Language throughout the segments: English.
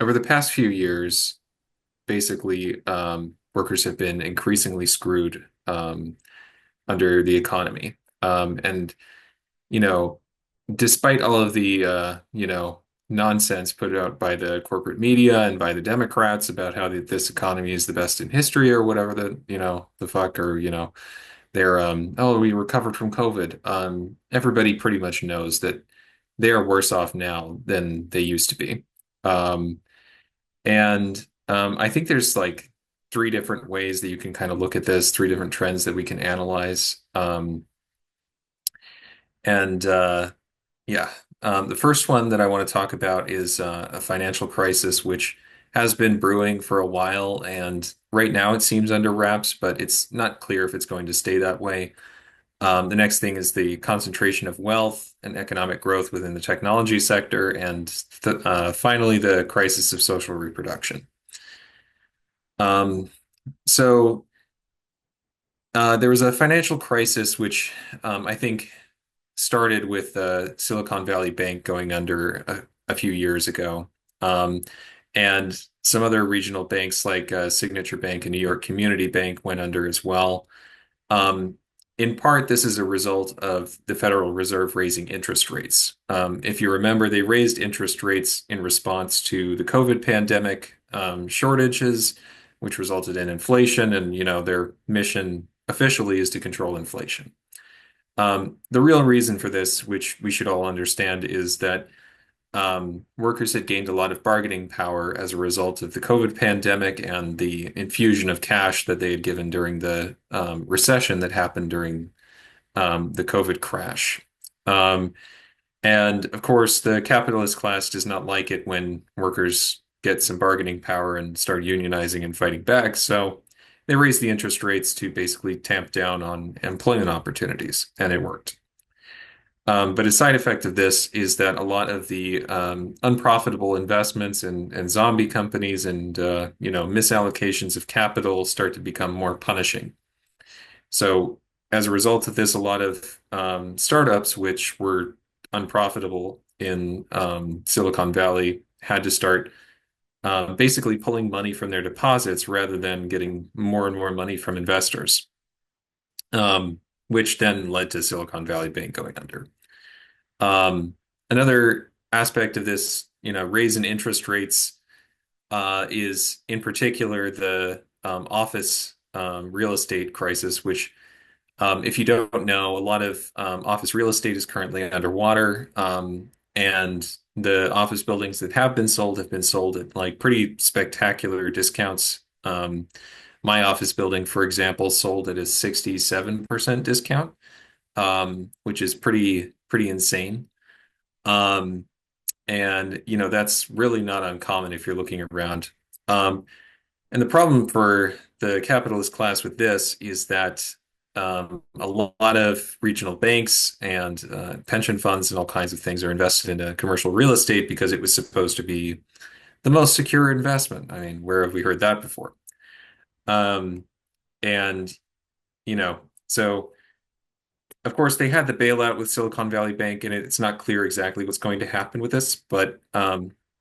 over the past few years, basically, workers have been increasingly screwed under the economy. And, you know, despite all of the, nonsense put out by the corporate media and by the Democrats about how this economy is the best in history or whatever the fuck, or, they're, oh, we recovered from COVID. Everybody pretty much knows that they are worse off now than they used to be. Um, And I think there's like three different ways that you can kind of look at this, three different trends that we can analyze. And yeah, the first one that I want to talk about is a financial crisis, which has been brewing for a while. And right now it seems under wraps, but it's not clear if it's going to stay that way. The next thing is the concentration of wealth and economic growth within the technology sector. And finally, the crisis of social reproduction. Um, so there was a financial crisis, which I think started with Silicon Valley Bank going under a few years ago. Um, and some other regional banks like Signature Bank and New York Community Bank went under as well. Um, in part, this is a result of the Federal Reserve raising interest rates. If you remember, they raised interest rates in response to the COVID pandemic shortages, which resulted in inflation, and their mission officially is to control inflation. The real reason for this, which we should all understand, is that workers had gained a lot of bargaining power as a result of the COVID pandemic and the infusion of cash that they had given during the recession that happened during the COVID crash. Um, and of course, the capitalist class does not like it when workers get some bargaining power and start unionizing and fighting back. So they raised the interest rates to basically tamp down on employment opportunities, and it worked. But a side effect of this is that a lot of the unprofitable investments and zombie companies and misallocations of capital start to become more punishing. So as a result of this, a lot of startups which were unprofitable in Silicon Valley had to start basically pulling money from their deposits rather than getting more and more money from investors, which then led to Silicon Valley Bank going under. Um, Another aspect of this, raise in interest rates is in particular the office real estate crisis, which, if you don't know, a lot of office real estate is currently underwater, and the office buildings that have been sold at like pretty spectacular discounts. My office building, for example, sold at a 67% discount, which is pretty insane. Um, and that's really not uncommon if you're looking around. Um, and the problem for the capitalist class with this is that a lot of regional banks and pension funds and all kinds of things are invested into commercial real estate because it was supposed to be the most secure investment. I mean, where have we heard that before? Um, and so of course, they had the bailout with Silicon Valley Bank, and it's not clear exactly what's going to happen with this, but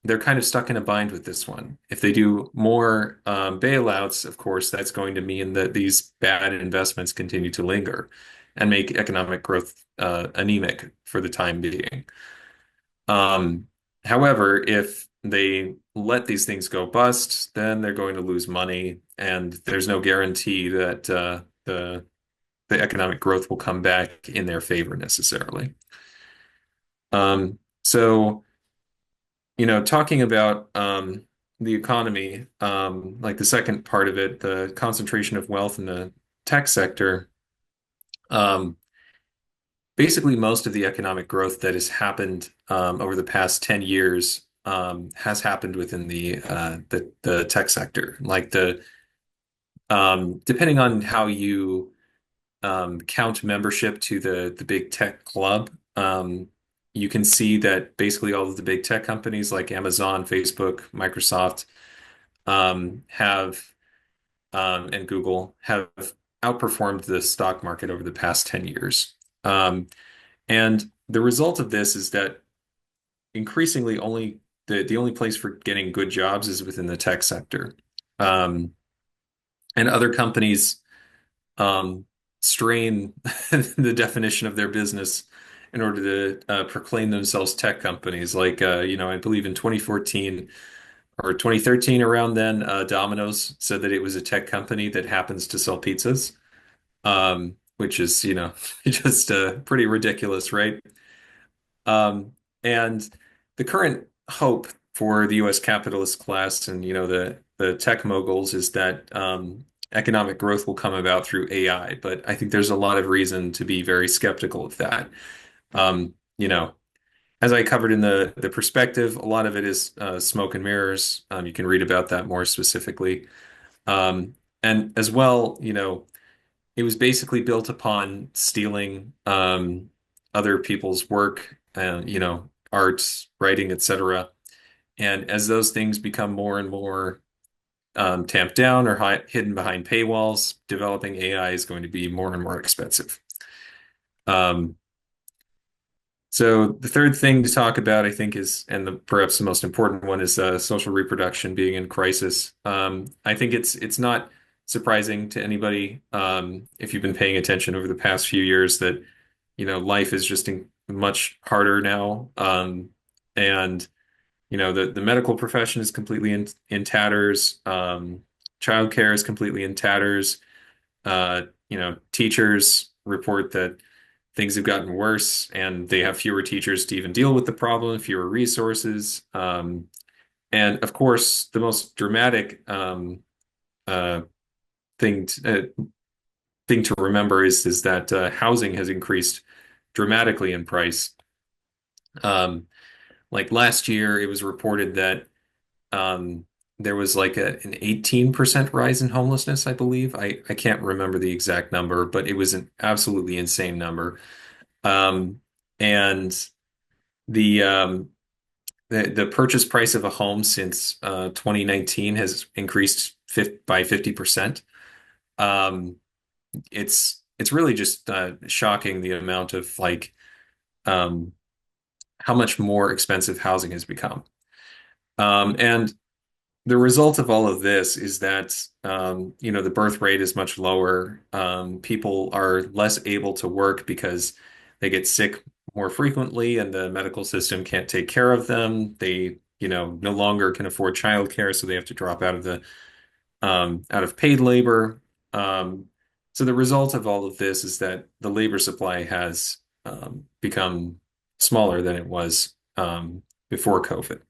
they're kind of stuck in a bind with this one. If they do more bailouts, of course, that's going to mean that these bad investments continue to linger and make economic growth anemic for the time being. Um, However, if they let these things go bust, then they're going to lose money, and there's no guarantee that the economic growth will come back in their favor necessarily. So, talking about the economy, like the second part of it, the concentration of wealth in the tech sector, um, basically most of the economic growth that has happened over the past 10 years has happened within the tech sector. Like depending on how you count membership to the big tech club, you can see that basically all of the big tech companies like Amazon, Facebook, Microsoft have and Google have outperformed the stock market over the past 10 years. And the result of this is that increasingly only the only place for getting good jobs is within the tech sector. Um, and other companies um, strain the definition of their business in order to proclaim themselves tech companies. Like, I believe in 2014 or 2013, around then, Domino's said that it was a tech company that happens to sell pizzas, which is, just pretty ridiculous, right? Um, and the current hope for the U.S. capitalist class and the tech moguls is that economic growth will come about through AI. But I think there's a lot of reason to be very skeptical of that. Um, you know, as I covered in the perspective, a lot of it is smoke and mirrors. You can read about that more specifically. Um, and as well, it was basically built upon stealing other people's work and, art, writing, etc. And as those things become more and more tamped down or hidden behind paywalls, developing AI is going to be more and more expensive. Um, so the third thing to talk about, I think, and perhaps the most important one, is social reproduction being in crisis. I think it's not surprising to anybody, if you've been paying attention over the past few years, that life is just much harder now, and the medical profession is completely in tatters. Childcare is completely in tatters. Teachers report that things have gotten worse and they have fewer teachers to even deal with the problem, fewer resources. And of course, the most dramatic uh, thing thing to remember is that housing has increased dramatically in price. Um, like last year, it was reported that um, there was like an 18% rise in homelessness, I believe. I can't remember the exact number, but it was an absolutely insane number. Um, and the, um, the purchase price of a home since 2019 has increased by 50%. Um, it's really just shocking, the amount of um, how much more expensive housing has become. And the result of all of this is that the birth rate is much lower. People are less able to work because they get sick more frequently, and the medical system can't take care of them. They, no longer can afford childcare, so they have to drop out of paid labor. Um, so the result of all of this is that the labor supply has become smaller than it was before COVID.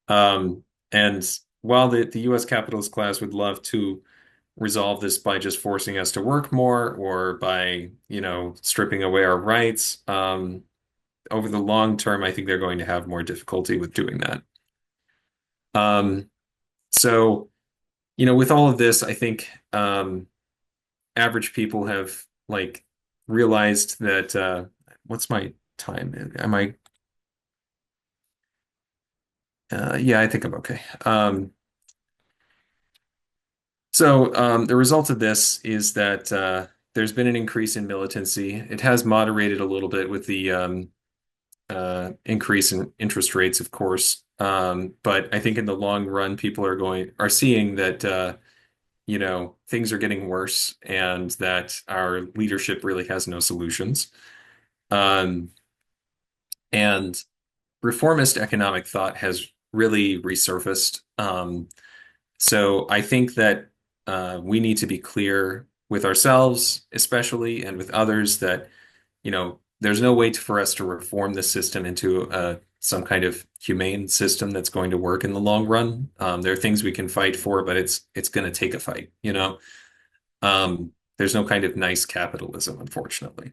Um, and while the U.S. capitalist class would love to resolve this by just forcing us to work more or by, stripping away our rights, over the long term, I think they're going to have more difficulty with doing that. Um, so, with all of this, I think average people have realized that what's my time? Am I yeah, I think I'm okay. So the result of this is that there's been an increase in militancy. It has moderated a little bit with the increase in interest rates, of course. But I think in the long run, people are seeing that things are getting worse and that our leadership really has no solutions. Um, and reformist economic thought has really resurfaced. So I think that we need to be clear with ourselves, especially, and with others, that there's no way for us to reform the system into some kind of humane system that's going to work in the long run. There are things we can fight for, but it's going to take a fight. There's no kind of nice capitalism, unfortunately.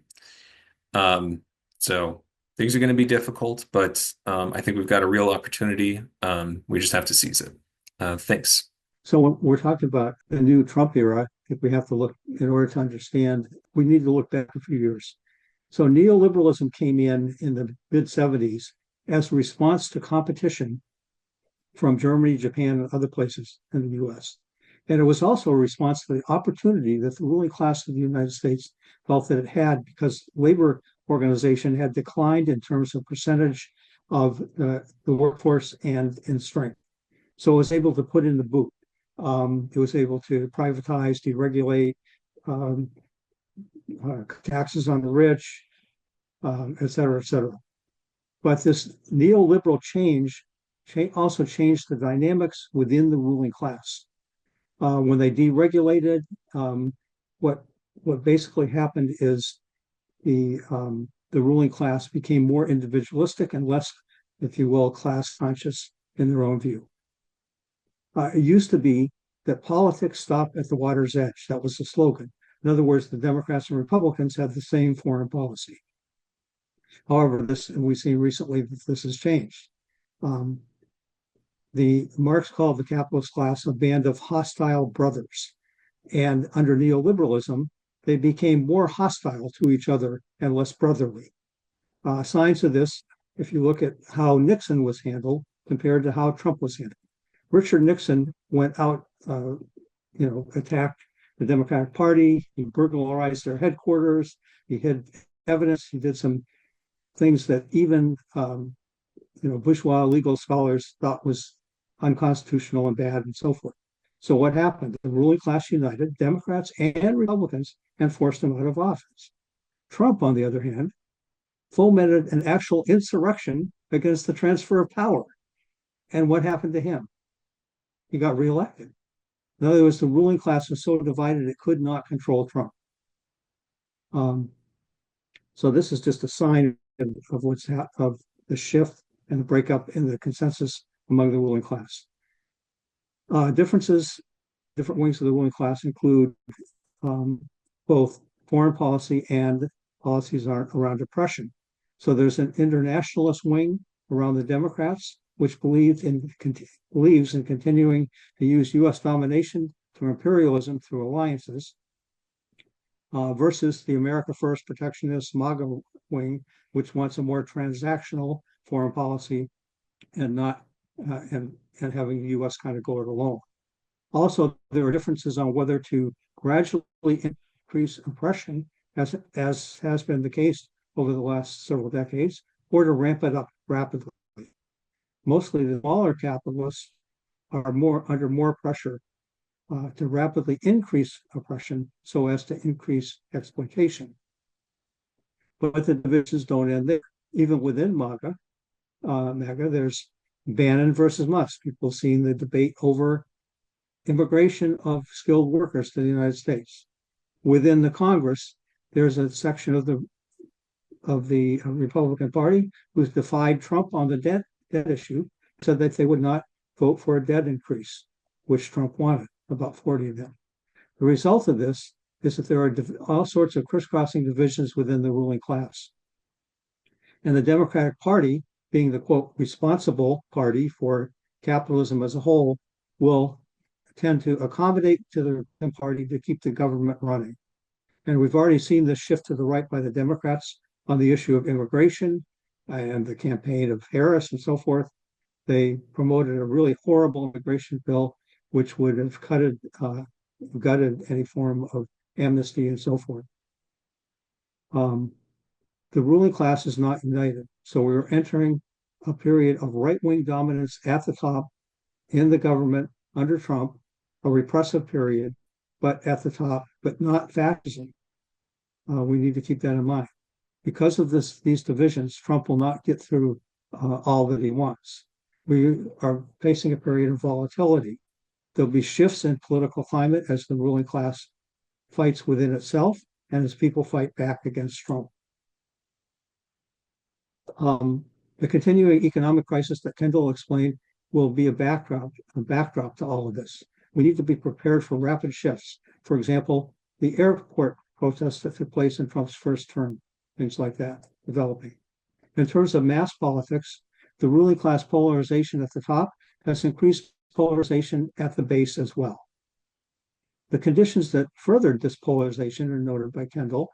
Um, so things are going to be difficult, but I think we've got a real opportunity. We just have to seize it. Thanks. So when we're talking about the new Trump era, if we have to look in order to understand, we need to look back a few years. So neoliberalism came in the mid 70s as a response to competition from Germany, Japan, and other places in the US. And it was also a response to the opportunity that the ruling class of the United States felt that it had because labor organization had declined in terms of percentage of the workforce and in strength. So it was able to put in the boot. It was able to privatize, deregulate, um, taxes on the rich, et cetera, et cetera. But this neoliberal change also changed the dynamics within the ruling class. When they deregulated, um, what what basically happened is the ruling class became more individualistic and less, if you will, class conscious in their own view. It used to be that politics stopped at the water's edge. That was the slogan. In other words, the Democrats and Republicans had the same foreign policy. However, we've seen recently that this has changed. Um, the Marx called the capitalist class a band of hostile brothers, and under neoliberalism, they became more hostile to each other and less brotherly. Signs of this, if you look at how Nixon was handled compared to how Trump was handled. Richard Nixon went out, attacked the Democratic Party. He burglarized their headquarters. He hid evidence. He did some things that even bourgeois legal scholars thought was unconstitutional and bad and so forth. So what happened? The ruling class united, Democrats and Republicans, and forced him out of office. Trump, on the other hand, fomented an actual insurrection against the transfer of power. And what happened to him? He got reelected. In other words, the ruling class was so divided it could not control Trump. So this is just a sign of of the shift and the breakup in the consensus among the ruling class. Different wings of the ruling class include both foreign policy and policies around oppression. So there's an internationalist wing around the Democrats, which believes in continuing to use U.S. domination through imperialism through alliances, versus the America First protectionist MAGA wing, which wants a more transactional foreign policy and not and having the U.S. kind of go it alone. Also, there are differences on whether to gradually increase oppression, as has been the case over the last several decades, or to ramp it up rapidly. Mostly the smaller capitalists are under more pressure to rapidly increase oppression so as to increase exploitation. But the divisions don't end there. Even within MAGA, there's Bannon versus Musk. People seeing the debate over immigration of skilled workers to the United States. Within the Congress, there's a section of the Republican Party who's defied Trump on the debt issue, said that they would not vote for a debt increase, which Trump wanted, about 40 of them. The result of this is that there are all sorts of crisscrossing divisions within the ruling class. And the Democratic Party, being the quote responsible party for capitalism as a whole, will tend to accommodate to the Republican Party to keep the government running. And we've already seen this shift to the right by the Democrats on the issue of immigration and the campaign of Harris and so forth. They promoted a really horrible immigration bill, which would have gutted any form of amnesty and so forth. The ruling class is not united. So we're entering a period of right-wing dominance at the top in the government under Trump, a repressive period, but at the top, but not fascism. We need to keep that in mind. Because of these divisions, Trump will not get through all that he wants. We are facing a period of volatility. There'll be shifts in political climate as the ruling class fights within itself and as people fight back against Trump. The continuing economic crisis that Kendall explained will be a backdrop to all of this. We need to be prepared for rapid shifts. For example, the airport protests that took place in Trump's first term, things like that developing. In terms of mass politics, the ruling class polarization at the top has increased polarization at the base as well. The conditions that furthered this polarization are noted by Kendall: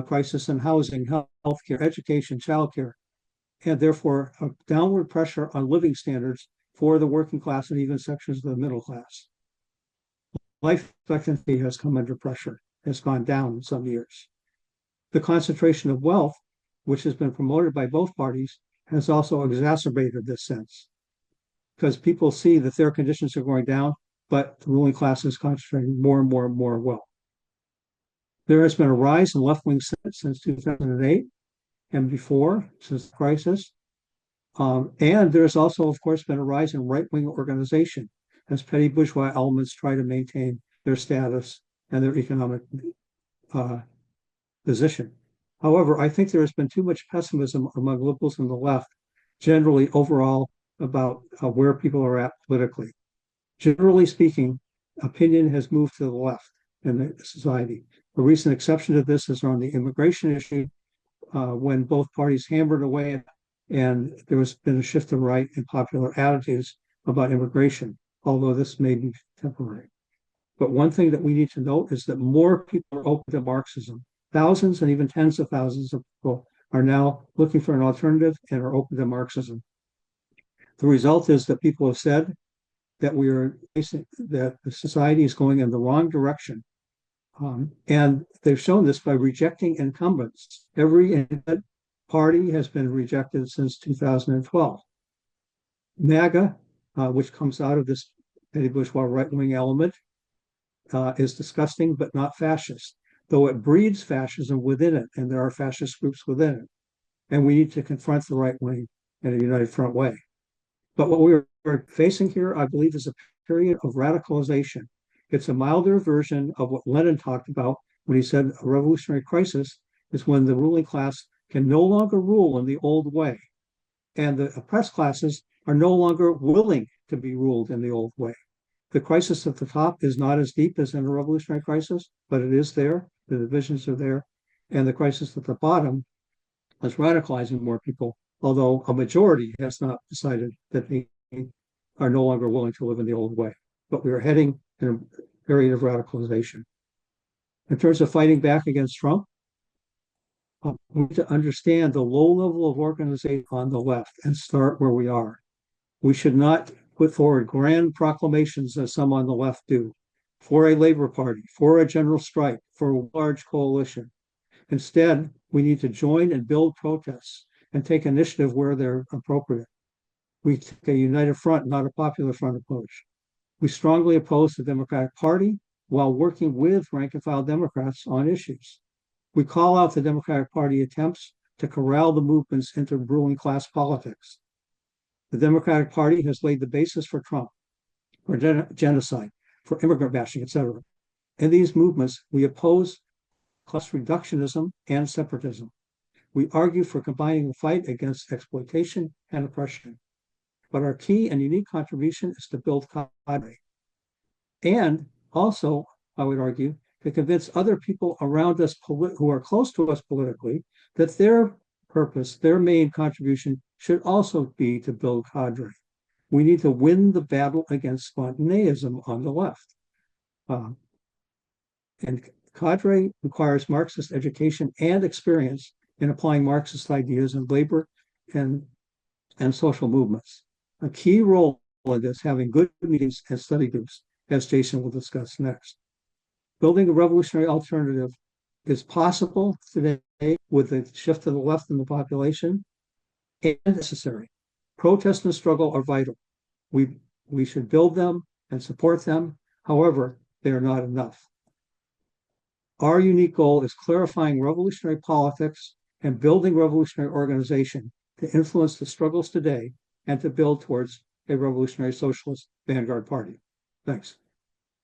crisis in housing, healthcare, education, childcare, and therefore a downward pressure on living standards for the working class and even sections of the middle class. Life expectancy has come under pressure, has gone down in some years. The concentration of wealth, which has been promoted by both parties, has also exacerbated this sense because people see that their conditions are going down, but the ruling class is concentrating more and more and more wealth. There has been a rise in left-wing since 2008 and before, since the crisis. And there's also, of course, been a rise in right-wing organization as petty bourgeois elements try to maintain their status and their economic position. However, I think there has been too much pessimism among liberals and the left, generally overall, about where people are at politically. Generally speaking, opinion has moved to the left in the society. A recent exception to this is on the immigration issue, when both parties hammered away and there has been a shift to right in popular attitudes about immigration, although this may be temporary. But one thing that we need to note is that more people are open to Marxism. Thousands and even tens of thousands of people are now looking for an alternative and are open to Marxism. The result is that people have said that that the society is going in the wrong direction. And they've shown this by rejecting incumbents. Every incumbent party has been rejected since 2012. MAGA, which comes out of this petty bourgeois right-wing element, is disgusting but not fascist, though it breeds fascism within it, and there are fascist groups within it. And we need to confront the right wing in a united front way. But what we're facing here, I believe, is a period of radicalization. It's a milder version of what Lenin talked about when he said a revolutionary crisis is when the ruling class can no longer rule in the old way, and the oppressed classes are no longer willing to be ruled in the old way. The crisis at the top is not as deep as in a revolutionary crisis, but it is there. The divisions are there. And the crisis at the bottom is radicalizing more people, although a majority has not decided that they are no longer willing to live in the old way. But we are heading in a period of radicalization. In terms of fighting back against Trump, we need to understand the low level of organization on the left and start where we are. We should not put forward grand proclamations as some on the left do for a labor party, for a general strike, for a large coalition. Instead, we need to join and build protests and take initiative where they're appropriate. We take a united front, not a popular front approach. We strongly oppose the Democratic Party while working with rank and file Democrats on issues. We call out the Democratic Party attempts to corral the movements into ruling class politics. The Democratic Party has laid the basis for Trump, for genocide, for immigrant bashing, etc. In these movements, we oppose class reductionism and separatism. We argue for combining the fight against exploitation and oppression. But our key and unique contribution is to build cadre. And also, I would argue, to convince other people around us who are close to us politically that their purpose, their main contribution should also be to build cadre. We need to win the battle against spontaneism on the left. And cadre requires Marxist education and experience in applying Marxist ideas in labor and social movements. A key role in this having good meetings and study groups, as Jason will discuss next. Building a revolutionary alternative is possible today with the shift to the left in the population and necessary. Protest and struggle are vital. We should build them and support them. However, they are not enough. Our unique goal is clarifying revolutionary politics and building revolutionary organization to influence the struggles today and to build towards a revolutionary socialist vanguard party. Thanks.